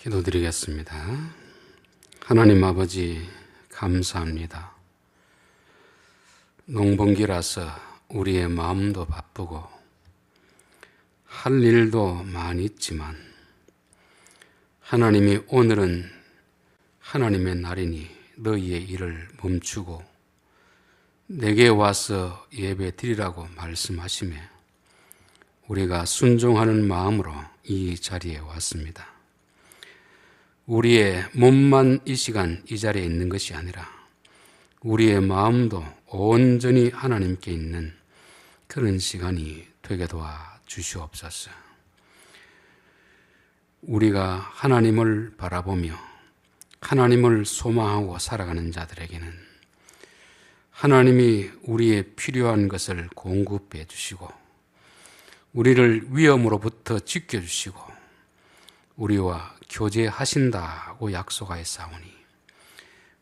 기도드리겠습니다. 하나님 아버지 감사합니다. 농번기라서 우리의 마음도 바쁘고 할 일도 많이 있지만 하나님이 오늘은 하나님의 날이니 너희의 일을 멈추고 내게 와서 예배 드리라고 말씀하시며 우리가 순종하는 마음으로 이 자리에 왔습니다. 우리의 몸만 이 시간 이 자리에 있는 것이 아니라 우리의 마음도 온전히 하나님께 있는 그런 시간이 되게 도와 주시옵소서. 우리가 하나님을 바라보며 하나님을 소망하고 살아가는 자들에게는 하나님이 우리의 필요한 것을 공급해 주시고 우리를 위험으로부터 지켜주시고 우리와 교제하신다고 약속하였사오니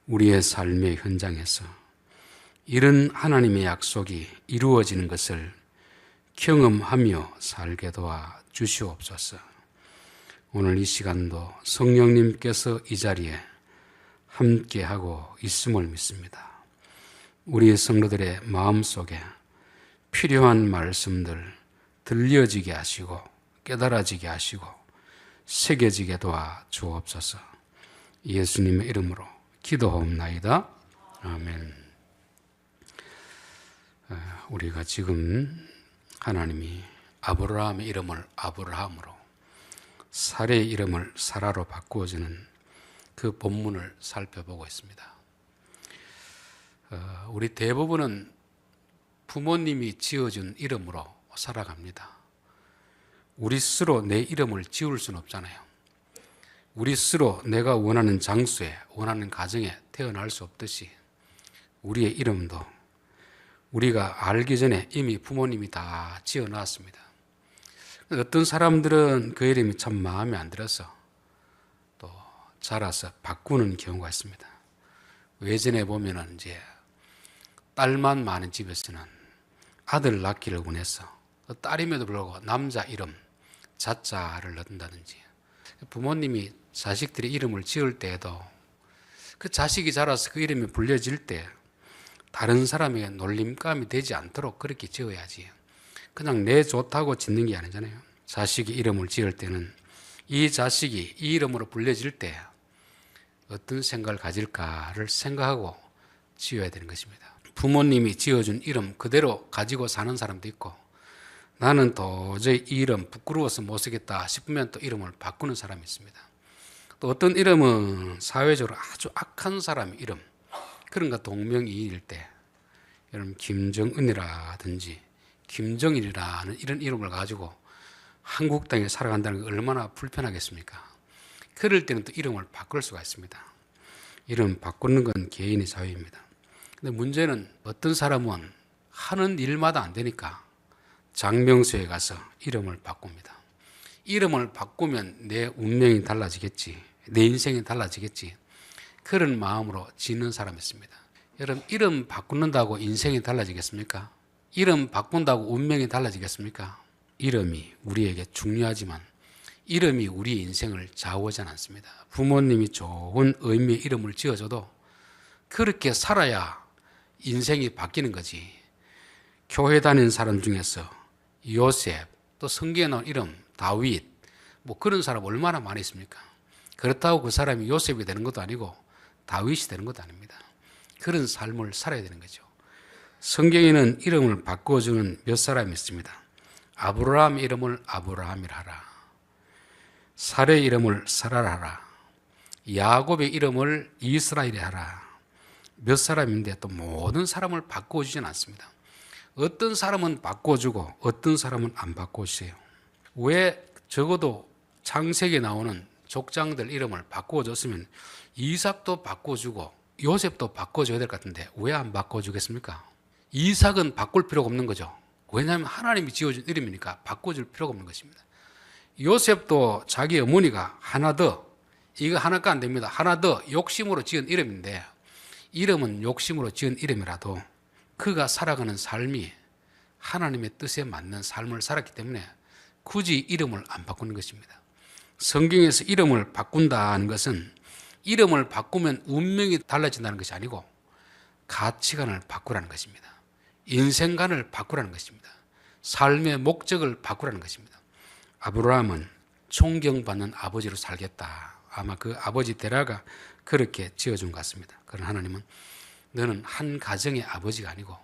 우리의 삶의 현장에서 이런 하나님의 약속이 이루어지는 것을 경험하며 살게 도와 주시옵소서. 오늘 이 시간도 성령님께서 이 자리에 함께하고 있음을 믿습니다. 우리 성도들의 마음속에 필요한 말씀들 들려지게 하시고 깨달아지게 하시고 새겨지게 도와 주옵소서. 예수님의 이름으로 기도하옵나이다. 아멘. 우리가 지금 하나님이 아브라함의 이름을 아브라함으로 사라의 이름을 사라로 바꾸어주는 그 본문을 살펴보고 있습니다. 우리 대부분은 부모님이 지어준 이름으로 살아갑니다. 우리 스스로 내 이름을 지을 수는 없잖아요. 우리 스스로 내가 원하는 장소에 원하는 가정에 태어날 수 없듯이 우리의 이름도 우리가 알기 전에 이미 부모님이 다 지어놨습니다. 어떤 사람들은 그 이름이 참 마음에 안 들어서 또 자라서 바꾸는 경우가 있습니다. 외전에 보면은 이제 딸만 많은 집에서는 아들 낳기를 원해서 딸임에도 불구하고 남자 이름 자자를 넣는다든지 부모님이 자식들의 이름을 지을 때에도 그 자식이 자라서 그 이름이 불려질 때 다른 사람에게 놀림감이 되지 않도록 그렇게 지어야지 그냥 내 좋다고 짓는 게 아니잖아요. 자식이 이름을 지을 때는 이 자식이 이 이름으로 불려질 때 어떤 생각을 가질까를 생각하고 지어야 되는 것입니다. 부모님이 지어준 이름 그대로 가지고 사는 사람도 있고 나는 도저히 이 이름 부끄러워서 못 쓰겠다 싶으면 또 이름을 바꾸는 사람이 있습니다. 또 어떤 이름은 사회적으로 아주 악한 사람의 이름 그런 거 동명이인일 때 여러분 김정은이라든지 김정일이라는 이런 이름을 가지고 한국 땅에 살아간다는 게 얼마나 불편하겠습니까? 그럴 때는 또 이름을 바꿀 수가 있습니다. 이름 바꾸는 건 개인의 자유입니다. 근데 문제는 어떤 사람은 하는 일마다 안 되니까 장명소에 가서 이름을 바꿉니다. 이름을 바꾸면 내 운명이 달라지겠지, 내 인생이 달라지겠지 그런 마음으로 짓는 사람이 있습니다. 여러분 이름 바꾼다고 인생이 달라지겠습니까? 이름 바꾼다고 운명이 달라지겠습니까? 이름이 우리에게 중요하지만 이름이 우리 인생을 좌우하지 않습니다. 부모님이 좋은 의미의 이름을 지어줘도 그렇게 살아야 인생이 바뀌는 거지. 교회 다니는 사람 중에서 요셉, 또 성경에 나온 이름 다윗 뭐 그런 사람 얼마나 많이 있습니까? 그렇다고 그 사람이 요셉이 되는 것도 아니고 다윗이 되는 것도 아닙니다. 그런 삶을 살아야 되는 거죠. 성경에는 이름을 바꿔주는 몇 사람이 있습니다. 아브라함 이름을 아브라함이라 하라. 사라의 이름을 사라라 하라. 야곱의 이름을 이스라엘이 하라. 몇 사람인데 또 모든 사람을 바꿔주지는 않습니다. 어떤 사람은 바꿔주고 어떤 사람은 안 바꿔주세요. 왜 적어도 창세기에 나오는 족장들 이름을 바꿔줬으면 이삭도 바꿔주고 요셉도 바꿔줘야 될 것 같은데 왜 안 바꿔주겠습니까? 이삭은 바꿀 필요가 없는 거죠. 왜냐하면 하나님이 지어준 이름이니까 바꿔줄 필요가 없는 것입니다. 요셉도 자기 어머니가 하나 더 이거 하나가 안 됩니다. 하나 더 욕심으로 지은 이름인데 이름은 욕심으로 지은 이름이라도 그가 살아가는 삶이 하나님의 뜻에 맞는 삶을 살았기 때문에 굳이 이름을 안 바꾸는 것입니다. 성경에서 이름을 바꾼다는 것은 이름을 바꾸면 운명이 달라진다는 것이 아니고 가치관을 바꾸라는 것입니다. 인생관을 바꾸라는 것입니다. 삶의 목적을 바꾸라는 것입니다. 아브라함은 존경받는 아버지로 살겠다. 아마 그 아버지 데라가 그렇게 지어준 것 같습니다. 그러나 하나님은 너는 한 가정의 아버지가 아니고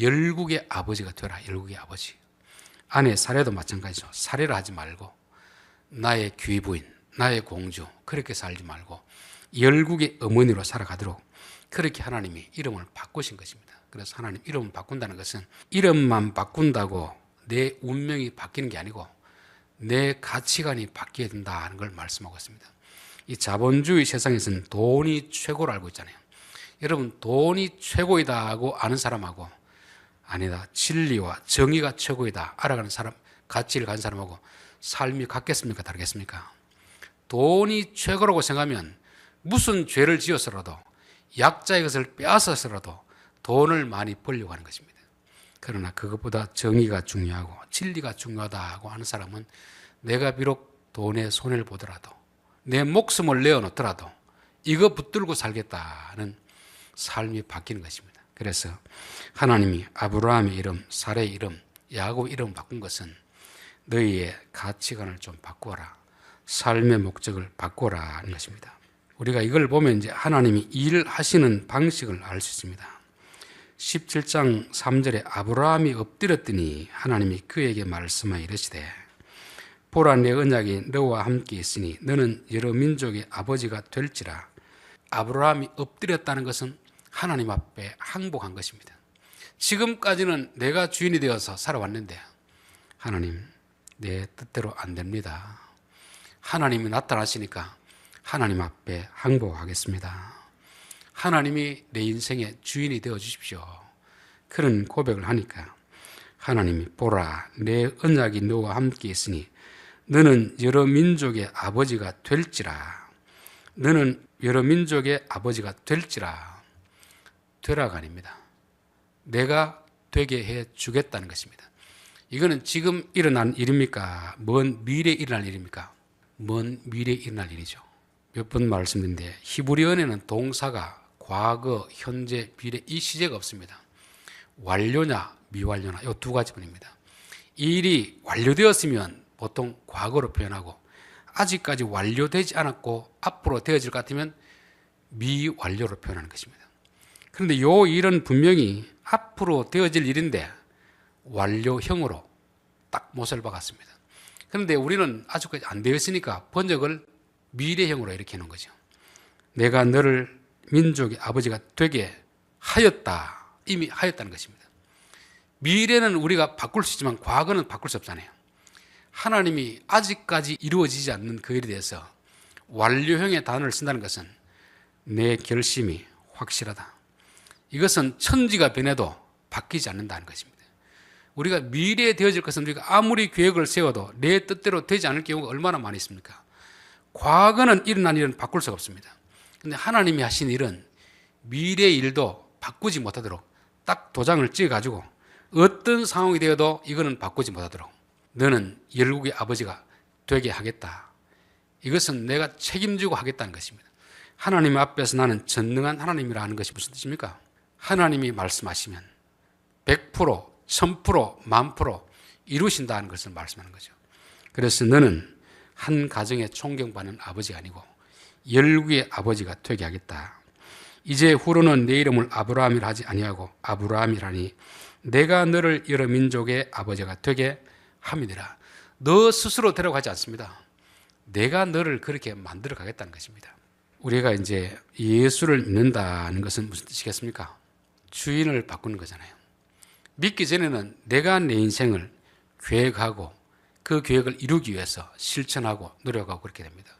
열국의 아버지가 되라. 열국의 아버지. 아내 사례도 마찬가지죠. 사례를 하지 말고 나의 귀부인, 나의 공주 그렇게 살지 말고 열국의 어머니로 살아가도록 그렇게 하나님이 이름을 바꾸신 것입니다. 그래서 하나님 이름을 바꾼다는 것은 이름만 바꾼다고 내 운명이 바뀌는 게 아니고 내 가치관이 바뀌어야 된다는 걸 말씀하고 있습니다. 이 자본주의 세상에서는 돈이 최고로 알고 있잖아요. 여러분 돈이 최고이다고 아는 사람하고 아니다 진리와 정의가 최고이다 알아가는 사람, 가치를 가진 사람하고 삶이 같겠습니까? 다르겠습니까? 돈이 최고라고 생각하면 무슨 죄를 지어서라도 약자의 것을 빼앗아서라도 돈을 많이 벌려고 하는 것입니다. 그러나 그것보다 정의가 중요하고 진리가 중요하다고 하는 사람은 내가 비록 돈에 손해를 보더라도 내 목숨을 내어놓더라도 이거 붙들고 살겠다는 삶이 바뀌는 것입니다. 그래서 하나님이 아브라함의 이름, 사레의 이름, 야곱의 이름 바꾼 것은 너희의 가치관을 좀 바꾸어라. 삶의 목적을 바꾸어라 하는 것입니다. 우리가 이걸 보면 이제 하나님이 일하시는 방식을 알 수 있습니다. 17장 3절에 아브라함이 엎드렸더니 하나님이 그에게 말씀하여 이르시되 보라 내 언약이 너와 함께 있으니 너는 여러 민족의 아버지가 될지라. 아브라함이 엎드렸다는 것은 하나님 앞에 항복한 것입니다. 지금까지는 내가 주인이 되어서 살아왔는데 하나님 내 뜻대로 안 됩니다. 하나님이 나타나시니까 하나님 앞에 항복하겠습니다. 하나님이 내 인생의 주인이 되어 주십시오. 그런 고백을 하니까 하나님이 보라 내 언약이 너와 함께 있으니 너는 여러 민족의 아버지가 될지라. 너는 여러 민족의 아버지가 될지라. 되라가 아닙니다. 내가 되게 해 주겠다는 것입니다. 이거는 지금 일어난 일입니까? 먼 미래에 일어날 일입니까? 먼 미래에 일어날 일이죠. 몇 번 말씀드렸는데 히브리어에는 동사가 과거, 현재, 미래 이 시제가 없습니다. 완료냐 미완료냐 이 두 가지뿐입니다. 이 일이 완료되었으면 보통 과거로 표현하고 아직까지 완료되지 않았고 앞으로 되어질 것 같으면 미완료로 표현하는 것입니다. 그런데 이 일은 분명히 앞으로 되어질 일인데 완료형으로 딱 못을 박았습니다. 그런데 우리는 아직까지 안 되어 있으니까 번역을 미래형으로 이렇게 해놓은 거죠. 내가 너를 민족의 아버지가 되게 하였다. 이미 하였다는 것입니다. 미래는 우리가 바꿀 수 있지만 과거는 바꿀 수 없잖아요. 하나님이 아직까지 이루어지지 않는 그 일에 대해서 완료형의 단어를 쓴다는 것은 내 결심이 확실하다. 이것은 천지가 변해도 바뀌지 않는다는 것입니다. 우리가 미래에 되어질 것은 우리가 아무리 계획을 세워도 내 뜻대로 되지 않을 경우가 얼마나 많이 있습니까? 과거는 일어난 일은 바꿀 수가 없습니다. 그런데 하나님이 하신 일은 미래의 일도 바꾸지 못하도록 딱 도장을 찍어가지고 어떤 상황이 되어도 이거는 바꾸지 못하도록 너는 열국의 아버지가 되게 하겠다. 이것은 내가 책임지고 하겠다는 것입니다. 하나님 앞에서 나는 전능한 하나님이라는 것이 무슨 뜻입니까? 하나님이 말씀하시면 100%, 1000%, 10,000% 이루신다는 것을 말씀하는 거죠. 그래서 너는 한 가정에 존경받는 아버지가 아니고 열국의 아버지가 되게 하겠다. 이제 후로는 내 이름을 아브라함이라 하지 아니하고 아브라함이라니 내가 너를 여러 민족의 아버지가 되게 함이니라. 너 스스로 데려가지 않습니다. 내가 너를 그렇게 만들어 가겠다는 것입니다. 우리가 이제 예수를 믿는다는 것은 무슨 뜻이겠습니까? 주인을 바꾸는 거잖아요. 믿기 전에는 내가 내 인생을 계획하고 그 계획을 이루기 위해서 실천하고 노력하고 그렇게 됩니다.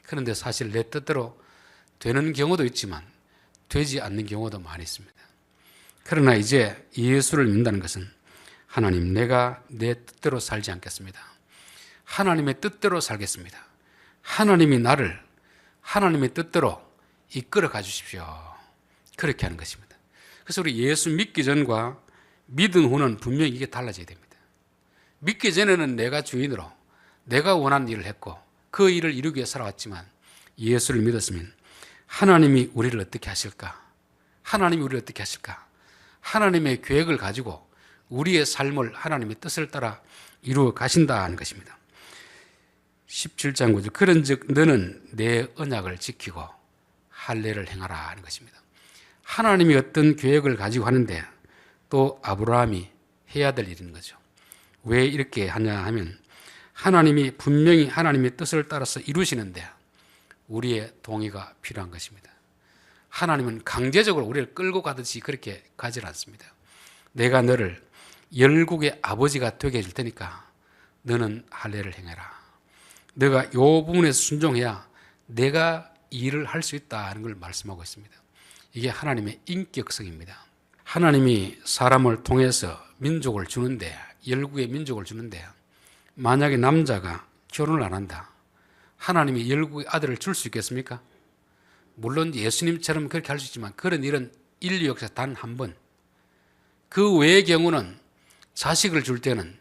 그런데 사실 내 뜻대로 되는 경우도 있지만 되지 않는 경우도 많이 있습니다. 그러나 이제 예수를 믿는다는 것은 하나님 내가 내 뜻대로 살지 않겠습니다. 하나님의 뜻대로 살겠습니다. 하나님이 나를 하나님의 뜻대로 이끌어 가주십시오. 그렇게 하는 것입니다. 그래서 우리 예수 믿기 전과 믿은 후는 분명히 이게 달라져야 됩니다. 믿기 전에는 내가 주인으로 내가 원하는 일을 했고 그 그 일을 이루기 위해 살아왔지만 예수를 믿었으면 하나님이 우리를 어떻게 하실까? 하나님이 우리를 어떻게 하실까? 하나님의 계획을 가지고 우리의 삶을 하나님의 뜻을 따라 이루어 가신다는 것입니다. 17장 9절 그런즉 너는 내 언약을 지키고 할례를 행하라 하는 것입니다. 하나님이 어떤 계획을 가지고 하는데 또 아브라함이 해야 될 일인 거죠. 왜 이렇게 하냐 하면 하나님이 분명히 하나님의 뜻을 따라서 이루시는데 우리의 동의가 필요한 것입니다. 하나님은 강제적으로 우리를 끌고 가듯이 그렇게 가지 않습니다. 내가 너를 열국의 아버지가 되게 해줄 테니까 너는 할례를 행해라. 너가 이 부분에서 순종해야 내가 일을 할 수 있다는 걸 말씀하고 있습니다. 이게 하나님의 인격성입니다. 하나님이 사람을 통해서 민족을 주는데, 열국의 민족을 주는데 만약에 남자가 결혼을 안 한다. 하나님이 열국의 아들을 줄 수 있겠습니까? 물론 예수님처럼 그렇게 할 수 있지만 그런 일은 인류 역사 단 한 번. 그 외의 경우는 자식을 줄 때는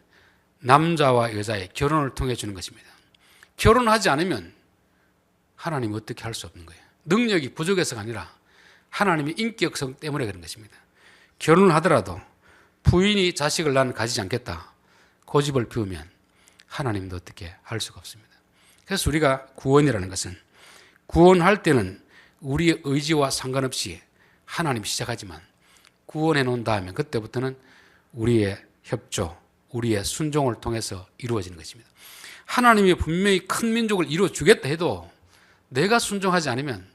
남자와 여자의 결혼을 통해 주는 것입니다. 결혼하지 않으면 하나님이 어떻게 할 수 없는 거예요. 능력이 부족해서가 아니라 하나님의 인격성 때문에 그런 것입니다. 결혼을 하더라도 부인이 자식을 난 가지지 않겠다. 고집을 피우면 하나님도 어떻게 할 수가 없습니다. 그래서 우리가 구원이라는 것은 구원할 때는 우리의 의지와 상관없이 하나님이 시작하지만 구원해 놓은 다음에 그때부터는 우리의 협조, 우리의 순종을 통해서 이루어지는 것입니다. 하나님이 분명히 큰 민족을 이루어 주겠다 해도 내가 순종하지 않으면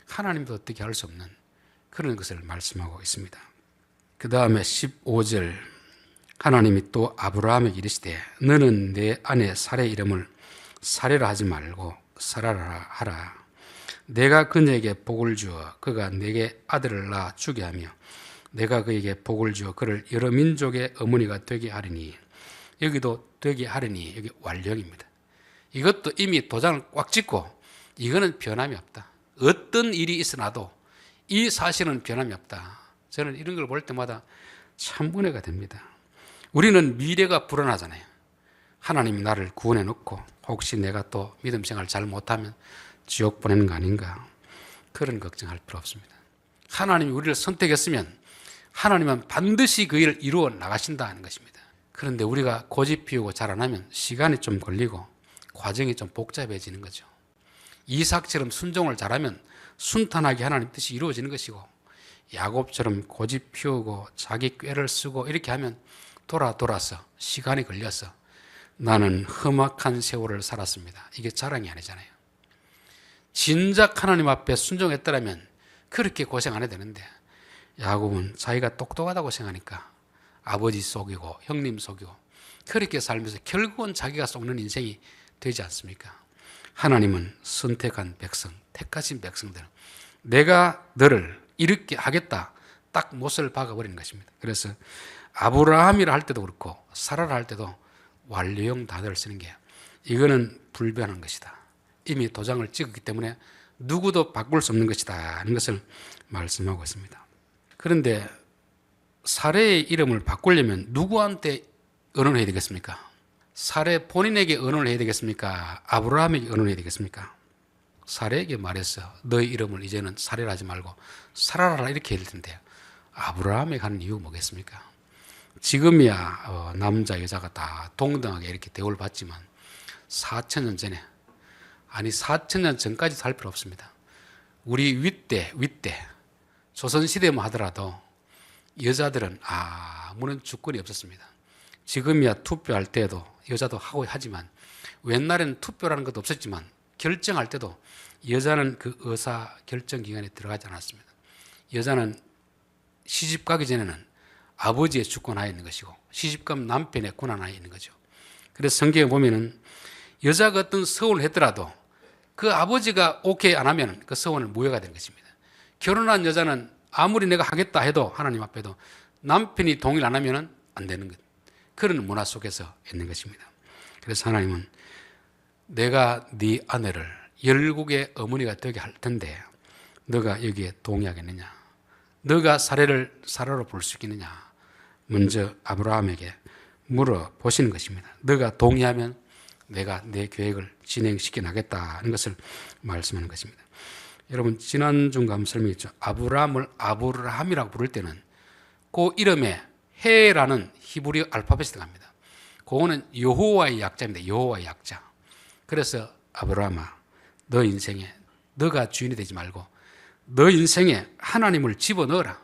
하나님도 어떻게 할 수 없는 그런 것을 말씀하고 있습니다. 그 다음에 15절 하나님이 또 아브라함에게 이르시되 너는 내 아내 사레 이름을 사레라 하지 말고 사라라 하라. 내가 그녀에게 복을 주어 그가 내게 아들을 낳아 주게 하며 내가 그에게 복을 주어 그를 여러 민족의 어머니가 되게 하리니. 여기도 되게 하리니 여기 완령입니다. 이것도 이미 도장을 꽉 찍고 이거는 변함이 없다. 어떤 일이 있어나도 이 사실은 변함이 없다. 저는 이런 걸 볼 때마다 참 은혜가 됩니다. 우리는 미래가 불안하잖아요. 하나님이 나를 구원해 놓고 혹시 내가 또 믿음 생활 잘 못하면 지옥 보내는 거 아닌가, 그런 걱정할 필요 없습니다. 하나님이 우리를 선택했으면 하나님은 반드시 그 일을 이루어 나가신다는 것입니다. 그런데 우리가 고집 피우고 잘 안 하면 시간이 좀 걸리고 과정이 좀 복잡해지는 거죠. 이삭처럼 순종을 잘하면 순탄하게 하나님 뜻이 이루어지는 것이고, 야곱처럼 고집 피우고 자기 꾀를 쓰고 이렇게 하면 돌아서 시간이 걸려서 나는 험악한 세월을 살았습니다. 이게 자랑이 아니잖아요. 진작 하나님 앞에 순종했더라면 그렇게 고생 안 해도 되는데, 야곱은 자기가 똑똑하다고 생각하니까 아버지 속이고 형님 속이고 그렇게 살면서 결국은 자기가 속는 인생이 되지 않습니까? 하나님은 선택한 백성, 택하신 백성들, 내가 너를 이렇게 하겠다 딱 못을 박아버리는 것입니다. 그래서 아브라함이라 할 때도 그렇고 사라라 할 때도 완료형 단어를 쓰는 게 이거는 불변한 것이다. 이미 도장을 찍었기 때문에 누구도 바꿀 수 없는 것이다 하는 것을 말씀하고 있습니다. 그런데 사레의 이름을 바꾸려면 누구한테 언언을 해야 되겠습니까? 사레 본인에게 언언을 해야 되겠습니까? 아브라함에게 언언을 해야 되겠습니까? 사레에게 말했어. 너의 이름을 이제는 사레라 하지 말고 사라라 이렇게 해야 될 텐데 아브라함에게 하는 이유가 뭐겠습니까? 지금이야 남자 여자가 다 동등하게 이렇게 대우를 받지만 4,000년 전에, 아니 4,000년 전까지 살 필요 없습니다. 우리 윗대 조선시대만 하더라도 여자들은 아무런 주권이 없었습니다. 지금이야 투표할 때도 여자도 하고 하지만 옛날에는 투표라는 것도 없었지만 결정할 때도 여자는 그 의사 결정기관에 들어가지 않았습니다. 여자는 시집 가기 전에는 아버지의 주권하에 있는 것이고 시집가면 남편의 권한하에 있는 거죠. 그래서 성경에 보면은 여자가 어떤 서원을 했더라도 그 아버지가 오케이 안 하면 그 서원은 무효가 되는 것입니다. 결혼한 여자는 아무리 내가 하겠다 해도 하나님 앞에도 남편이 동의를 안 하면 안 되는 것, 그런 문화 속에서 있는 것입니다. 그래서 하나님은 내가 네 아내를 열국의 어머니가 되게 할 텐데 너가 여기에 동의하겠느냐, 너가 사례를 사라로 볼 수 있겠느냐 먼저 아브라함에게 물어보시는 것입니다. 너가 동의하면 내가 내 계획을 진행시켜 나겠다는 것을 말씀하는 것입니다. 여러분, 지난주 감설명이 있죠. 아브라함을 아브라함이라고 부를 때는 그 이름에 해라는 히브리 알파벳이 들어갑니다. 그거는 여호와의 약자입니다. 여호와의 약자. 그래서 아브라함아, 너 인생에 너가 주인이 되지 말고 너 인생에 하나님을 집어넣어라.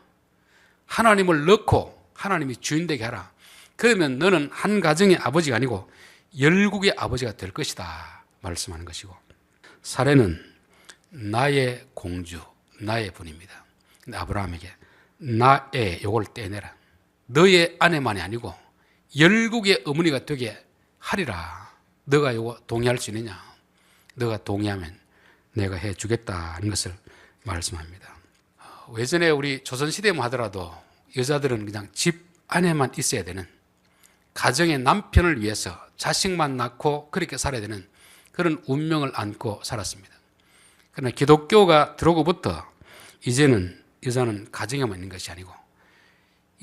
하나님을 넣고 하나님이 주인 되게 하라. 그러면 너는 한 가정의 아버지가 아니고 열국의 아버지가 될 것이다 말씀하는 것이고, 사례는 나의 공주, 나의 분입니다. 근데 아브라함에게 나의 요걸 떼내라. 너의 아내만이 아니고 열국의 어머니가 되게 하리라. 너가 요거 동의할 수 있느냐? 너가 동의하면 내가 해주겠다는 것을 말씀합니다. 예전에 우리 조선시대만 하더라도 여자들은 그냥 집 안에만 있어야 되는, 가정의 남편을 위해서 자식만 낳고 그렇게 살아야 되는 그런 운명을 안고 살았습니다. 그러나 기독교가 들어오고부터 이제는 여자는 가정에만 있는 것이 아니고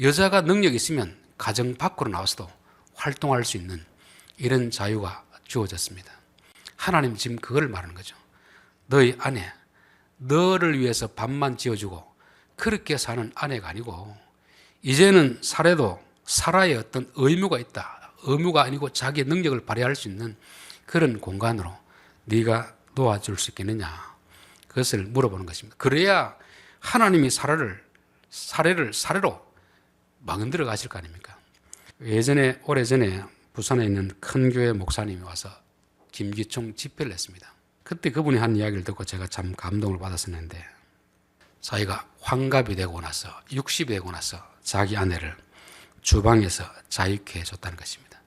여자가 능력이 있으면 가정 밖으로 나와서도 활동할 수 있는 이런 자유가 주어졌습니다. 하나님 지금 그걸 말하는 거죠. 너희 아내, 너를 위해서 밥만 지어주고 그렇게 사는 아내가 아니고 이제는 사례도 사라의 어떤 의무가 있다. 의무가 아니고 자기의 능력을 발휘할 수 있는 그런 공간으로 네가 놓아줄 수 있겠느냐, 그것을 물어보는 것입니다. 그래야 하나님이 사례로 만들어 가실 거 아닙니까? 예전에, 오래전에 부산에 있는 큰 교회 목사님이 와서 김기총 집회를 했습니다. 그때 그분이 한 이야기를 듣고 제가 참 감동을 받았었는데, 자기가 환갑이 되고 나서 60이 되고 나서 자기 아내를 주방에서 자유케 해줬다는 것입니다.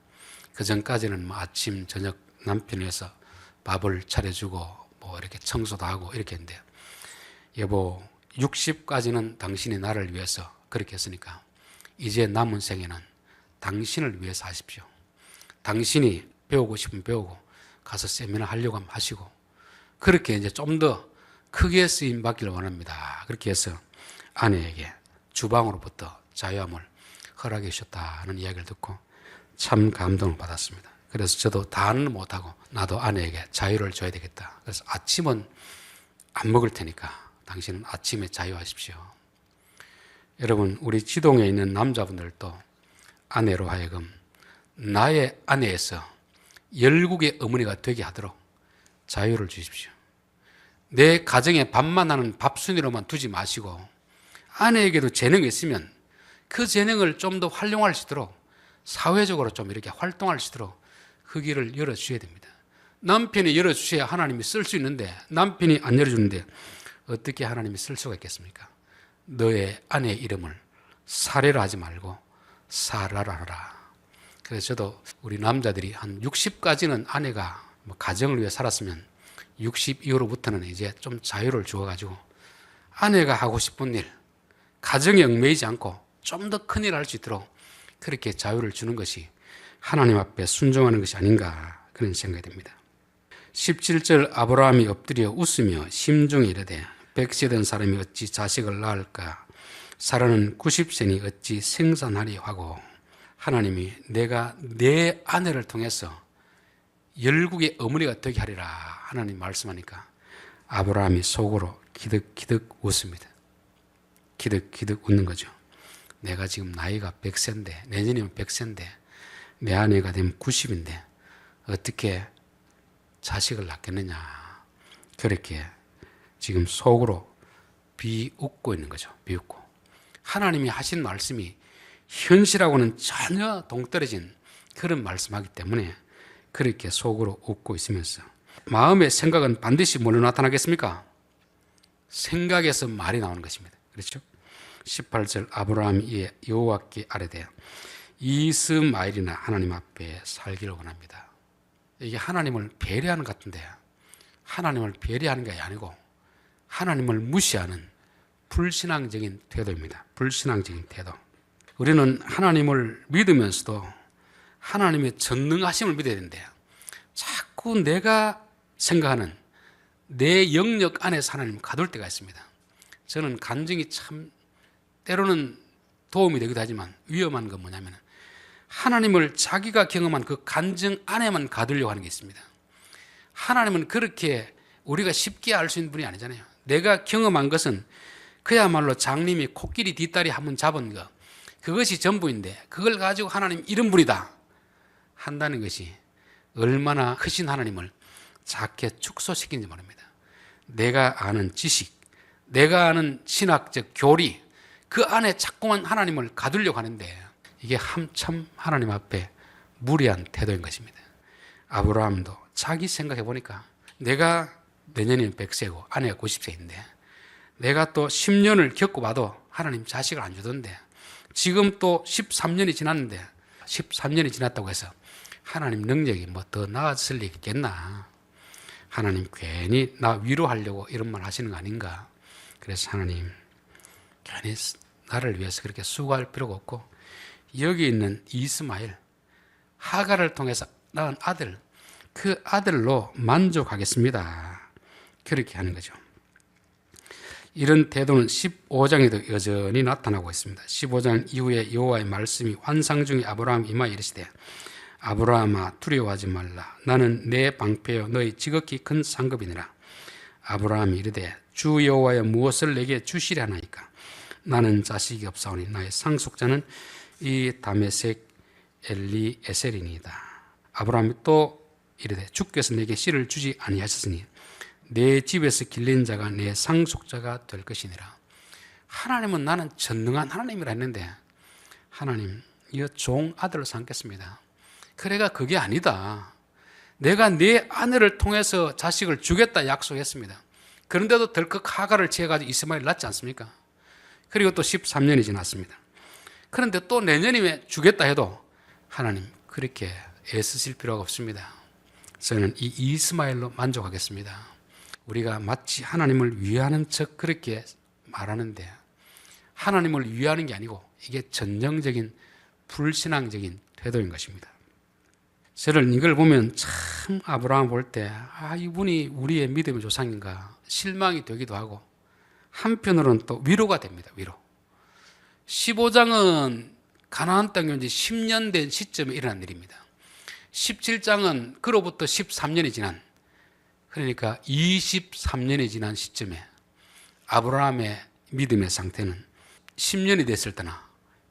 그 전까지는 뭐 아침 저녁 남편이 해서 밥을 차려주고 뭐 이렇게 청소도 하고 이렇게 했는데, 여보 60까지는 당신이 나를 위해서 그렇게 했으니까 이제 남은 생에는 당신을 위해서 하십시오. 당신이 배우고 싶으면 배우고 가서 세미나 하려고 하면 하시고, 그렇게 이제 좀 더 크게 쓰임 받기를 원합니다. 그렇게 해서 아내에게 주방으로부터 자유함을 허락해 주셨다는 이야기를 듣고 참 감동을 받았습니다. 그래서 저도 다는 못하고 나도 아내에게 자유를 줘야 되겠다. 그래서 아침은 안 먹을 테니까 당신은 아침에 자유하십시오. 여러분, 우리 지동에 있는 남자분들도 아내로 하여금 나의 아내에서 열국의 어머니가 되게 하도록 자유를 주십시오. 내 가정에 밥만 하는 밥순이로만 두지 마시고 아내에게도 재능이 있으면 그 재능을 좀 더 활용할 수 있도록, 사회적으로 좀 이렇게 활동할 수 있도록 그 길을 열어주셔야 됩니다. 남편이 열어주셔야 하나님이 쓸 수 있는데 남편이 안 열어주는데 어떻게 하나님이 쓸 수가 있겠습니까? 너의 아내의 이름을 사례라 하지 말고 사라라 하라. 그래서 저도 우리 남자들이 한 60까지는 아내가 뭐 가정을 위해 살았으면 60 이후로부터는 이제 좀 자유를 주어가지고 아내가 하고 싶은 일, 가정에 얽매이지 않고 좀 더 큰 일을 할 수 있도록 그렇게 자유를 주는 것이 하나님 앞에 순종하는 것이 아닌가, 그런 생각이 듭니다. 17절, 아브라함이 엎드려 웃으며 심중에 이르되 100세 된 사람이 어찌 자식을 낳을까, 사라는 90세니 어찌 생산하리 하고, 하나님이 내가 내 아내를 통해서 열국의 어머니가 되게 하리라 하나님 말씀하니까 아브라함이 속으로 기득기득 웃습니다. 기득기득 웃는 거죠. 내가 지금 나이가 100세인데, 내년이면 100세인데 내 아내가 되면 90인데 어떻게 자식을 낳겠느냐, 그렇게 지금 속으로 비웃고 있는 거죠. 비웃고. 하나님이 하신 말씀이 현실하고는 전혀 동떨어진 그런 말씀하기 때문에 그렇게 속으로 웃고 있으면서, 마음의 생각은 반드시 뭘로 나타나겠습니까? 생각에서 말이 나오는 것입니다. 그렇죠? 18절, 아브라함이 여호와께 아뢰되 이스마엘이나 하나님 앞에 살기를 원합니다. 이게 하나님을 배려하는 것 같은데 하나님을 배려하는 게 아니고 하나님을 무시하는 불신앙적인 태도입니다. 불신앙적인 태도. 우리는 하나님을 믿으면서도 하나님의 전능하심을 믿어야 되는데 자꾸 내가 생각하는 내 영역 안에서 하나님을 가둘 때가 있습니다. 저는 간증이 참 때로는 도움이 되기도 하지만 위험한 건 뭐냐면 하나님을 자기가 경험한 그 간증 안에만 가두려고 하는 게 있습니다. 하나님은 그렇게 우리가 쉽게 알 수 있는 분이 아니잖아요. 내가 경험한 것은 그야말로 장님이 코끼리 뒷다리 한번 잡은 것, 그것이 전부인데 그걸 가지고 하나님 이런 분이다 한다는 것이 얼마나 크신 하나님을 작게 축소시키는지 모릅니다. 내가 아는 지식, 내가 아는 신학적 교리, 그 안에 자꾸만 하나님을 가두려고 하는데 이게 한참 하나님 앞에 무리한 태도인 것입니다. 아브라함도 자기 생각해 보니까 내가 내년이면 100세고 아내가 90세인데 내가 또 10년을 겪어봐도 하나님 자식을 안 주던데 지금 또 13년이 지났는데 13년이 지났다고 해서 하나님 능력이 뭐 더 나아질 리 있겠나. 하나님 괜히 나 위로하려고 이런 말 하시는 거 아닌가. 그래서 하나님 괜히 나를 위해서 그렇게 수고할 필요가 없고 여기 있는 이스마엘, 하갈을 통해서 낳은 아들, 그 아들로 만족하겠습니다. 그렇게 하는 거죠. 이런 태도는 15장에도 여전히 나타나고 있습니다. 15장 이후에 여호와의 말씀이 환상 중에 아브라함 이마에 이르시되 아브라함아 두려워하지 말라. 나는 내 방패여 너희 지극히 큰 상급이니라. 아브라함이 이르되 주 여호와여 무엇을 내게 주시려 하나이까. 나는 자식이 없사오니 나의 상속자는 이 다메섹 엘리에셀이니이다. 아브라함이 또 이르되 주께서 내게 씨를 주지 아니하셨으니 내 집에서 길린 자가 내 상속자가 될 것이니라. 하나님은 나는 전능한 하나님이라 했는데 하나님 이 종 아들을 삼겠습니다. 그래가 그게 아니다. 내가 네 아내를 통해서 자식을 주겠다 약속했습니다. 그런데도 덜컥 하갈을 취해가지고 이스마엘 낳지 않습니까? 그리고 또 13년이 지났습니다. 그런데 또 내년이면 주겠다 해도 하나님 그렇게 애쓰실 필요가 없습니다. 저는 이 이스마엘로 만족하겠습니다. 우리가 마치 하나님을 위하는 척 그렇게 말하는데 하나님을 위하는 게 아니고 이게 전형적인 불신앙적인 태도인 것입니다. 저는 이걸 보면 참 아브라함 볼 때 이분이 우리의 믿음의 조상인가 실망이 되기도 하고 한편으로는 또 위로가 됩니다. 위로. 15장은 가나안 땅에 온 지 10년 된 시점에 일어난 일입니다. 17장은 그로부터 13년이 지난, 그러니까 23년이 지난 시점에 아브라함의 믿음의 상태는 10년이 됐을 때나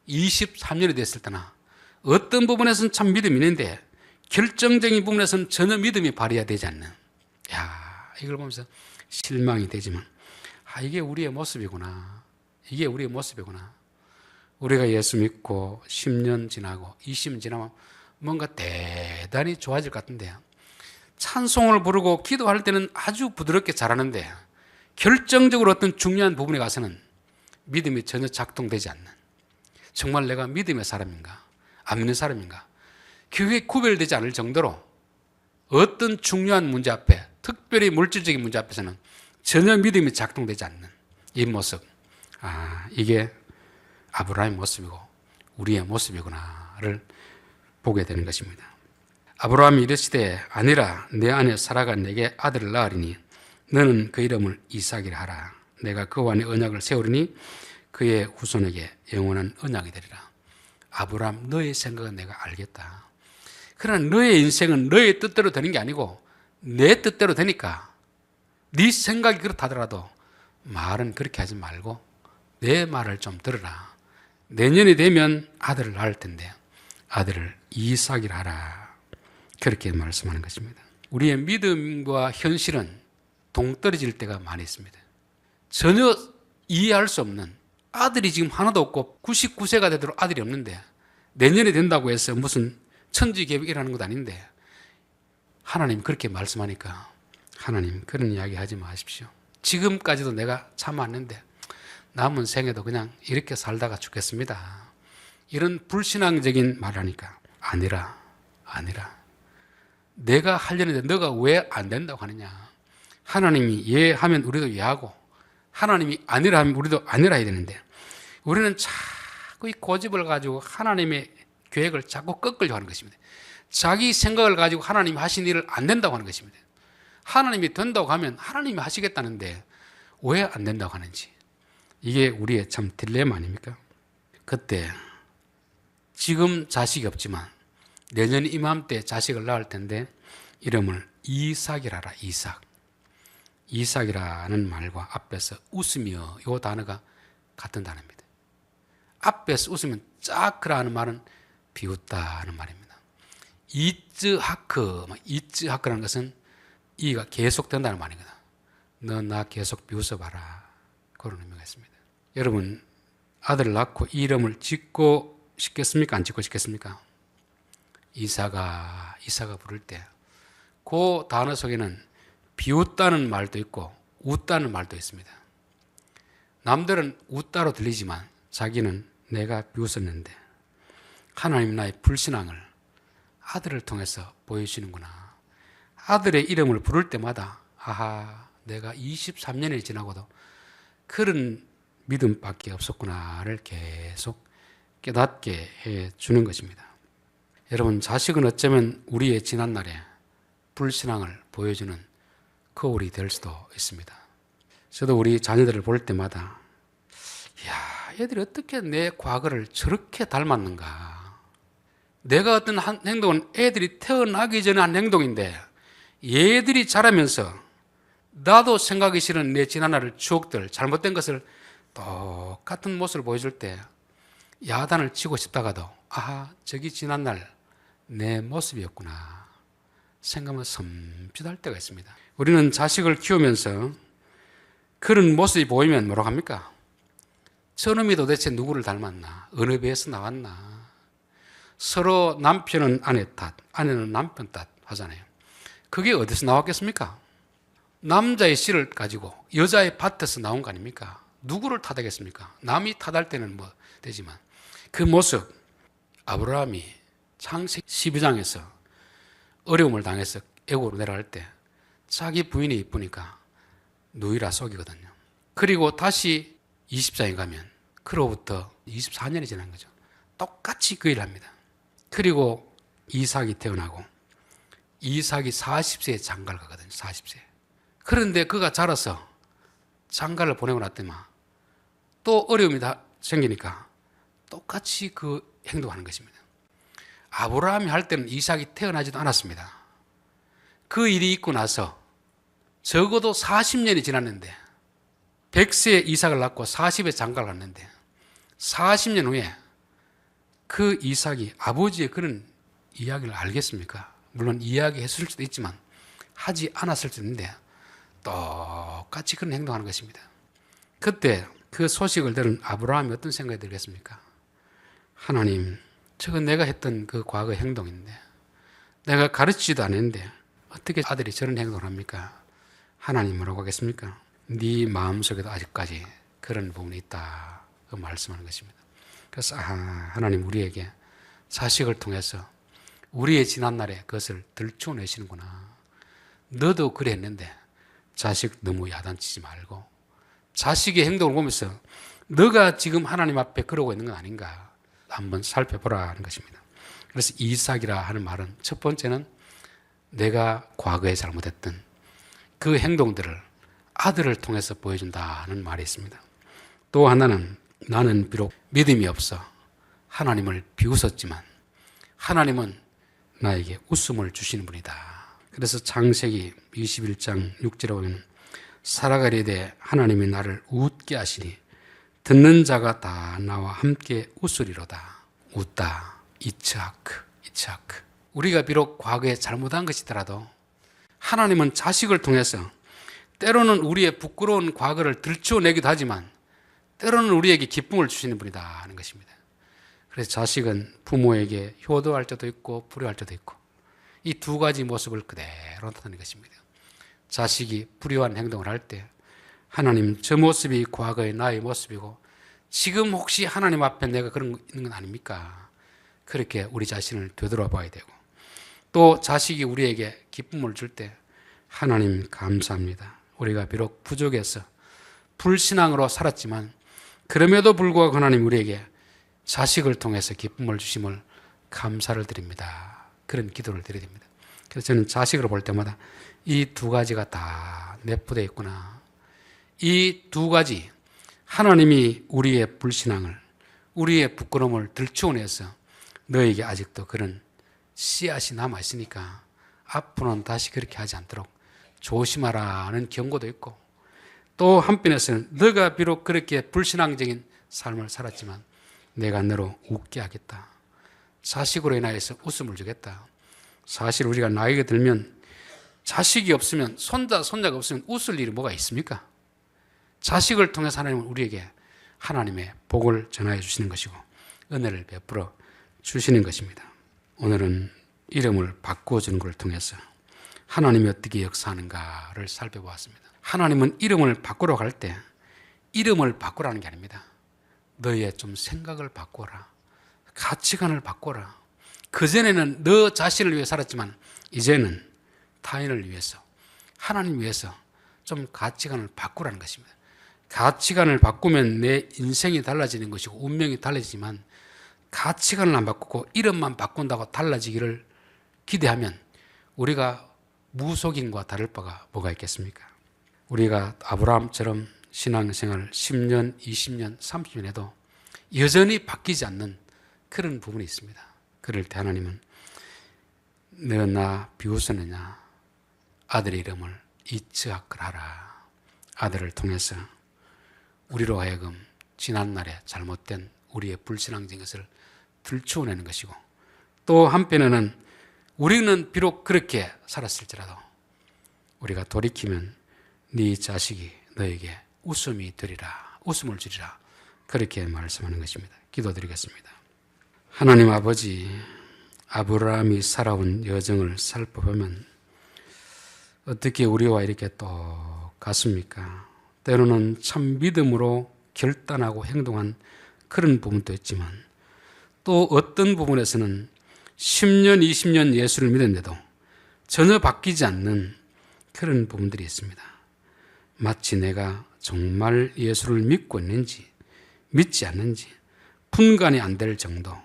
23년이 됐을 때나 어떤 부분에서는 참 믿음이 있는데 결정적인 부분에서는 전혀 믿음이 발휘되지 않는, 이걸 보면서 실망이 되지만 이게 우리의 모습이구나. 이게 우리의 모습이구나. 우리가 예수 믿고 10년 지나고 20년 지나면 뭔가 대단히 좋아질 것 같은데요. 찬송을 부르고 기도할 때는 아주 부드럽게 잘하는데 결정적으로 어떤 중요한 부분에 가서는 믿음이 전혀 작동되지 않는, 정말 내가 믿음의 사람인가 안 믿는 사람인가 그게 구별되지 않을 정도로 어떤 중요한 문제 앞에, 특별히 물질적인 문제 앞에서는 전혀 믿음이 작동되지 않는 이 모습, 이게 아브라함의 모습이고 우리의 모습이구나를 보게 되는 것입니다. 아브라함이 이르시되 아니라 내 아내 사라가 내게 아들을 낳으리니 너는 그 이름을 이삭이라 하라. 내가 그와 내 언약을 세우리니 그의 후손에게 영원한 언약이 되리라. 아브라함 너의 생각은 내가 알겠다. 그러나 너의 인생은 너의 뜻대로 되는 게 아니고 내 뜻대로 되니까 네 생각이 그렇다더라도 말은 그렇게 하지 말고 내 말을 좀 들으라. 내년이 되면 아들을 낳을 텐데 아들을 이삭이라 하라. 그렇게 말씀하는 것입니다. 우리의 믿음과 현실은 동떨어질 때가 많이 있습니다. 전혀 이해할 수 없는, 아들이 지금 하나도 없고 99세가 되도록 아들이 없는데 내년이 된다고 해서 무슨 천지개벽이라는 것도 아닌데 하나님 그렇게 말씀하니까 하나님 그런 이야기 하지 마십시오. 지금까지도 내가 참았는데 남은 생에도 그냥 이렇게 살다가 죽겠습니다. 이런 불신앙적인 말을 하니까 아니라 내가 하려는데 너가 왜 안 된다고 하느냐. 하나님이 예 하면 우리도 예하고 하나님이 아니라 하면 우리도 아니라 해야 되는데 우리는 자꾸 이 고집을 가지고 하나님의 계획을 자꾸 꺾으려고 하는 것입니다. 자기 생각을 가지고 하나님이 하신 일을 안 된다고 하는 것입니다. 하나님이 된다고 하면 하나님이 하시겠다는데 왜 안 된다고 하는지, 이게 우리의 참 딜레마 아닙니까? 그때 지금 자식이 없지만 내년 이맘때 자식을 낳을 텐데 이름을 이삭이라라. 이삭이라는 말과 앞에서 웃으며 이 단어가 같은 단어입니다. 앞에서 웃으면 짝크라는 말은 비웃다는 말입니다. 이츠하크라는 것은 이가 계속된다는 말이거든. 너 나 계속 비웃어봐라. 그런 의미가 있습니다. 여러분, 아들을 낳고 이 이름을 짓고 싶겠습니까? 안 짓고 싶겠습니까? 이사가 부를 때 그 단어 속에는 비웃다는 말도 있고 웃다는 말도 있습니다. 남들은 웃다로 들리지만 자기는 내가 비웃었는데 하나님 나의 불신앙을 아들을 통해서 보여주시는구나. 아들의 이름을 부를 때마다 아하, 내가 23년이 지나고도 그런 믿음밖에 없었구나를 계속 깨닫게 해주는 것입니다. 여러분, 자식은 어쩌면 우리의 지난날에 불신앙을 보여주는 거울이 될 수도 있습니다. 저도 우리 자녀들을 볼 때마다 애들이 어떻게 내 과거를 저렇게 닮았는가. 내가 어떤 행동은 애들이 태어나기 전에 한 행동인데 얘들이 자라면서 나도 생각이 싫은 내 지난날의 추억들, 잘못된 것을 똑같은 모습을 보여줄 때 야단을 치고 싶다가도 아하, 저기 지난날 내 모습이었구나 생각하면 섬찟할 때가 있습니다. 우리는 자식을 키우면서 그런 모습이 보이면 뭐라고 합니까? 저놈이 도대체 누구를 닮았나? 어느 배에서 나왔나? 서로 남편은 아내 탓, 아내는 남편 탓 하잖아요. 그게 어디서 나왔겠습니까? 남자의 씨를 가지고 여자의 밭에서 나온 거 아닙니까? 누구를 탓하겠습니까? 남이 탓할 때는 뭐 되지만 그 모습, 아브라함이 창세기 12장에서 어려움을 당해서 애국으로 내려갈 때 자기 부인이 이쁘니까 누이라 속이거든요. 그리고 다시 20장에 가면 그로부터 24년이 지난 거죠. 똑같이 그 일을 합니다. 그리고 이삭이 태어나고 이삭이 40세에 장가를 가거든요. 40세. 그런데 그가 자라서 장가를 보내고 났더니 또 어려움이 다 생기니까 똑같이 그 행동하는 것입니다. 아브라함이 할 때는 이삭이 태어나지도 않았습니다. 그 일이 있고 나서 적어도 40년이 지났는데 100세에 이삭을 낳고 40에 장가를 갔는데 40년 후에 그 이삭이 아버지의 그런 이야기를 알겠습니까? 물론 이야기했을 수도 있지만 하지 않았을 수도 있는데 똑같이 그런 행동하는 것입니다. 그때 그 소식을 들은 아브라함이 어떤 생각이 들겠습니까? 하나님, 저건 내가 했던 그 과거 행동인데 내가 가르치지도 않았는데 어떻게 아들이 저런 행동을 합니까? 하나님 뭐라고 하겠습니까? 네 마음속에도 아직까지 그런 부분이 있다. 그 말씀하는 것입니다. 그래서 하나님 우리에게 자식을 통해서 우리의 지난날에 그것을 들춰내시는구나. 너도 그랬는데 자식 너무 야단치지 말고 자식의 행동을 보면서 너가 지금 하나님 앞에 그러고 있는 건 아닌가 한번 살펴보라는 것입니다. 그래서 이삭이라 하는 말은 첫 번째는 내가 과거에 잘못했던 그 행동들을 아들을 통해서 보여준다는 말이 있습니다. 또 하나는 나는 비록 믿음이 없어 하나님을 비웃었지만 하나님은 나에게 웃음을 주시는 분이다. 그래서 창세기 21장 6절에 보면 사라가 이르되 하나님이 나를 웃게 하시니 듣는 자가 다 나와 함께 웃으리로다. 웃다. 이츠하크. 우리가 비록 과거에 잘못한 것이더라도 하나님은 자식을 통해서 때로는 우리의 부끄러운 과거를 들춰내기도 하지만 때로는 우리에게 기쁨을 주시는 분이다 하는 것입니다. 그래서 자식은 부모에게 효도할 때도 있고 불효할 때도 있고 이 두 가지 모습을 그대로 나타내는 것입니다. 자식이 불효한 행동을 할 때 하나님 저 모습이 과거의 나의 모습이고 지금 혹시 하나님 앞에 내가 그런 거 있는 건 아닙니까? 그렇게 우리 자신을 되돌아봐야 되고 또 자식이 우리에게 기쁨을 줄 때 하나님 감사합니다. 우리가 비록 부족해서 불신앙으로 살았지만 그럼에도 불구하고 하나님 우리에게 자식을 통해서 기쁨을 주심을 감사를 드립니다. 그런 기도를 드려야 됩니다. 그래서 저는 자식을 볼 때마다 이 두 가지가 다 내포되어 있구나. 이 두 가지 하나님이 우리의 불신앙을 우리의 부끄러움을 들추어내서 너에게 아직도 그런 씨앗이 남아있으니까 앞으로는 다시 그렇게 하지 않도록 조심하라는 경고도 있고, 또 한편에서는 너가 비록 그렇게 불신앙적인 삶을 살았지만 내가 너로 웃게 하겠다. 자식으로 인하여서 웃음을 주겠다. 사실 우리가 나이가 들면 자식이 없으면, 손자, 손자가 없으면 웃을 일이 뭐가 있습니까? 자식을 통해서 하나님은 우리에게 하나님의 복을 전하여 주시는 것이고 은혜를 베풀어 주시는 것입니다. 오늘은 이름을 바꾸어 주는 것을 통해서 하나님이 어떻게 역사하는가를 살펴보았습니다. 하나님은 이름을 바꾸러 갈 때 이름을 바꾸라는 게 아닙니다. 너의 좀 생각을 바꿔라. 가치관을 바꿔라. 그전에는 너 자신을 위해 살았지만 이제는 타인을 위해서, 하나님 위해서 좀 가치관을 바꾸라는 것입니다. 가치관을 바꾸면 내 인생이 달라지는 것이고 운명이 달라지지만, 가치관을 안 바꾸고 이름만 바꾼다고 달라지기를 기대하면 우리가 무속인과 다를 바가 뭐가 있겠습니까? 우리가 아브라함처럼 신앙생활 10년, 20년, 30년 해도 여전히 바뀌지 않는 그런 부분이 있습니다. 그럴 때 하나님은 너 나 비웃었느냐? 아들의 이름을 이츠하크라. 아들을 통해서 우리로 하여금 지난날에 잘못된 우리의 불신앙적인 것을 들추어내는 것이고, 또 한편에는 우리는 비록 그렇게 살았을지라도 우리가 돌이키면 네 자식이 너에게 웃음이 되리라, 웃음을 주리라, 그렇게 말씀하는 것입니다. 기도드리겠습니다. 하나님 아버지, 아브라함이 살아온 여정을 살펴보면 어떻게 우리와 이렇게 똑같습니까? 때로는 참 믿음으로 결단하고 행동한 그런 부분도 있지만, 또 어떤 부분에서는 10년, 20년 예수를 믿었는데도 전혀 바뀌지 않는 그런 부분들이 있습니다. 마치 내가 정말 예수를 믿고 있는지 믿지 않는지 분간이 안 될 정도,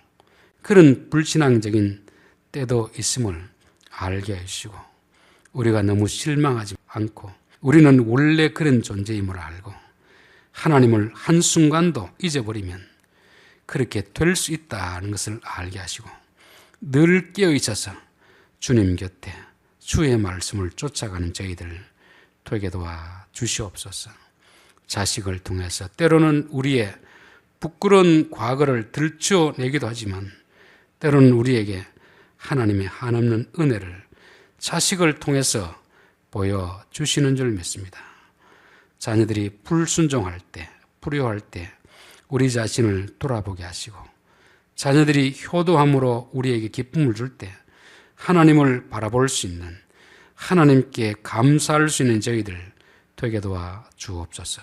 그런 불신앙적인 때도 있음을 알게 해주시고, 우리가 너무 실망하지 않고 우리는 원래 그런 존재임을 알고 하나님을 한순간도 잊어버리면 그렇게 될 수 있다는 것을 알게 하시고 늘 깨어있어서 주님 곁에 주의 말씀을 쫓아가는 저희들 되게 도와 주시옵소서. 자식을 통해서 때로는 우리의 부끄러운 과거를 들춰내기도 하지만 때로는 우리에게 하나님의 한없는 은혜를 자식을 통해서 보여주시는 줄 믿습니다. 자녀들이 불순종할 때, 불효할 때 우리 자신을 돌아보게 하시고, 자녀들이 효도함으로 우리에게 기쁨을 줄 때 하나님을 바라볼 수 있는, 하나님께 감사할 수 있는 저희들 되게 도와 주옵소서.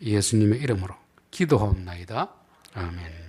예수님의 이름으로 기도하옵나이다. 아멘.